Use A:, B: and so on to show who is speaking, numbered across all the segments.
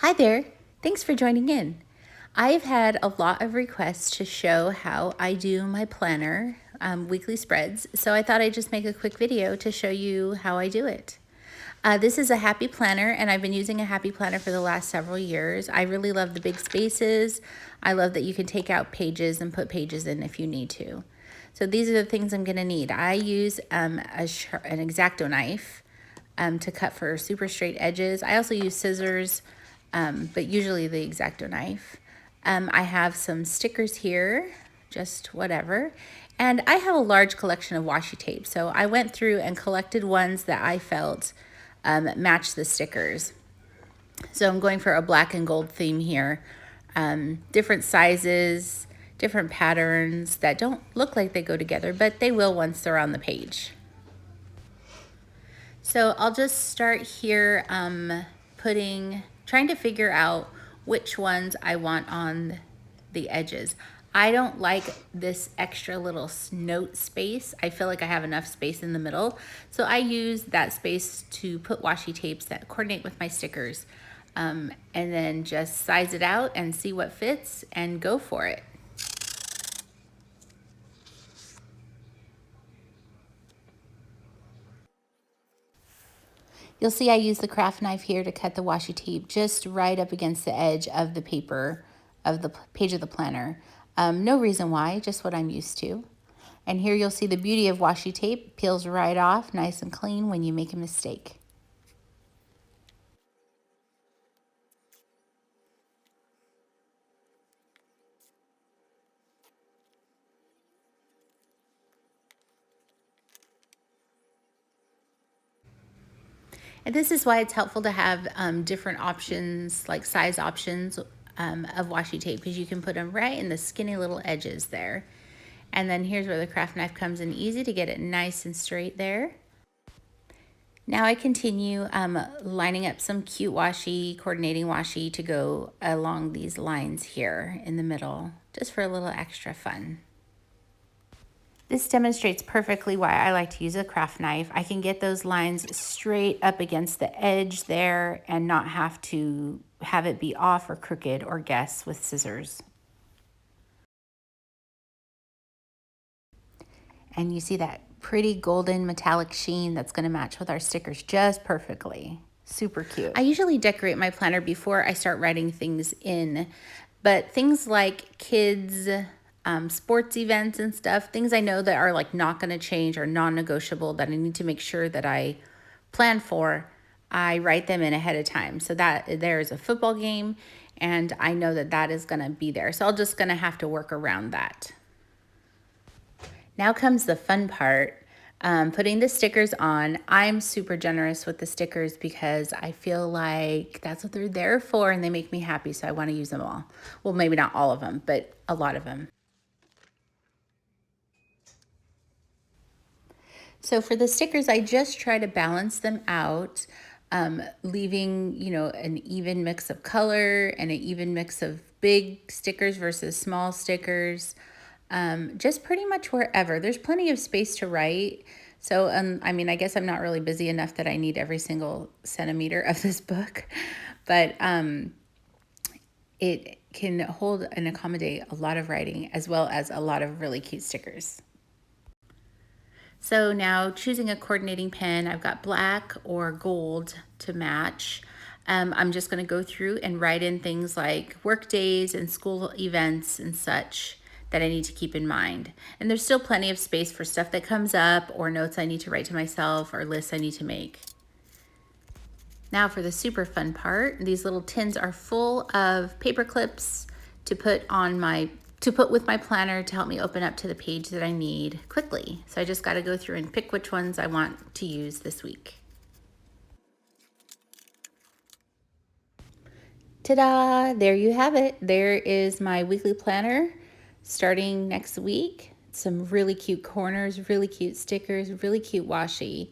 A: Hi there, thanks for joining in. I've had a lot of requests to show how I do my planner weekly spreads, so I thought I'd just make a quick video to show you how I do it. This is a happy planner, and I've been using a happy planner for the last several years. I really love the big spaces. I love that you can take out pages and put pages in if you need to. So these are the things I'm going to need. I use an X-Acto knife to cut for super straight edges. I also use scissors, but usually the X-Acto knife. I have some stickers here, just whatever. And I have a large collection of washi tape. So I went through and collected ones that I felt match the stickers. So I'm going for a black and gold theme here. Different sizes, different patterns that don't look like they go together, but they will once they're on the page. So I'll just start here trying to figure out which ones I want on the edges. I don't like this extra little note space. I feel like I have enough space in the middle. So I use that space to put washi tapes that coordinate with my stickers. And then just size it out and see what fits and go for it. You'll see I use the craft knife here to cut the washi tape just right up against the edge of the paper of the page of the planner. No reason why, just what I'm used to. And here you'll see the beauty of washi tape. Peels right off, nice and clean when you make a mistake. And this is why it's helpful to have different options, like size options of washi tape, because you can put them right in the skinny little edges there. And then here's where the craft knife comes in easy to get it nice and straight there. Now I continue lining up some cute washi, coordinating washi to go along these lines here in the middle, just for a little extra fun. This demonstrates perfectly why I like to use a craft knife. I can get those lines straight up against the edge there and not have to have it be off or crooked or guess with scissors. And you see that pretty golden metallic sheen that's going to match with our stickers just perfectly. Super cute. I usually decorate my planner before I start writing things in, but things like kids' sports events and stuff, things I know that are like not going to change or non-negotiable that I need to make sure that I plan for, I write them in ahead of time. So that there's a football game and I know that that is going to be there. So I'm just going to have to work around that. Now comes the fun part, putting the stickers on. I'm super generous with the stickers because I feel like that's what they're there for and they make me happy, so I want to use them all. Well, maybe not all of them, but a lot of them. So for the stickers, I just try to balance them out, leaving, an even mix of color and an even mix of big stickers versus small stickers. Just pretty much wherever. There's plenty of space to write. So, I guess I'm not really busy enough that I need every single centimeter of this book, but it can hold and accommodate a lot of writing as well as a lot of really cute stickers. So now choosing a coordinating pen, I've got black or gold to match. I'm just going to go through and write in things like work days and school events and such that I need to keep in mind. And there's still plenty of space for stuff that comes up or notes I need to write to myself or lists I need to make. Now for the super fun part, these little tins are full of paper clips to put with my planner to help me open up to the page that I need quickly. So I just got to go through and pick which ones I want to use this week. Ta-da! There you have it. There is my weekly planner starting next week. Some really cute corners, really cute stickers, really cute washi.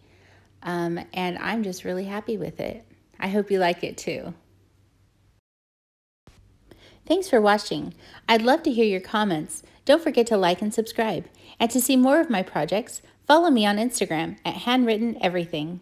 A: And I'm just really happy with it. I hope you like it too. Thanks for watching. I'd love to hear your comments. Don't forget to like and subscribe. And to see more of my projects, follow me on Instagram at handwritteneverything.